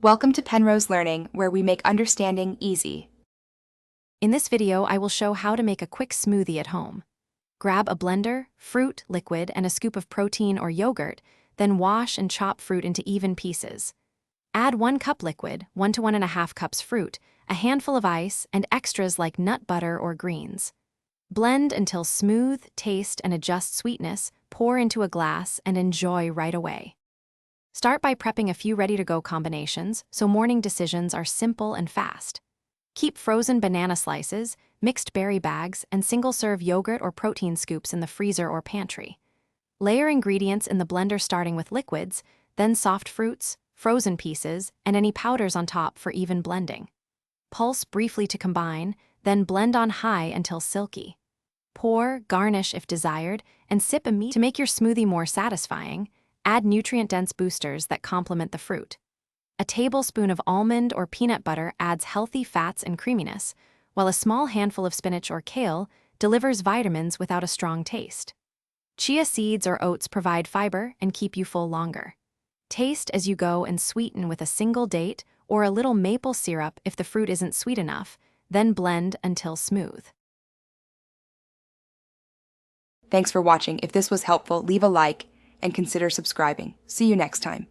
Welcome to Penrose Learning, where we make understanding easy. In this video, I will show how to make a quick smoothie at home. Grab a blender, fruit, liquid, and a scoop of protein or yogurt, then wash and chop fruit into even pieces. Add 1 cup liquid, 1 to 1.5 cups fruit, a handful of ice, and extras like nut butter or greens. Blend until smooth, taste, and adjust sweetness, pour into a glass, and enjoy right away. Start by prepping a few ready-to-go combinations so morning decisions are simple and fast. Keep frozen banana slices, mixed berry bags, and single-serve yogurt or protein scoops in the freezer or pantry. Layer ingredients in the blender starting with liquids, then soft fruits, frozen pieces, and any powders on top for even blending. Pulse briefly to combine, then blend on high until silky. Pour, garnish if desired, and sip immediately. To make your smoothie more satisfying, add nutrient-dense boosters that complement the fruit. A tablespoon of almond or peanut butter adds healthy fats and creaminess, while a small handful of spinach or kale delivers vitamins without a strong taste. Chia seeds or oats provide fiber and keep you full longer. Taste as you go and sweeten with a single date or a little maple syrup if the fruit isn't sweet enough, then blend until smooth. Thanks for watching. If this was helpful, leave a like and consider subscribing. See you next time.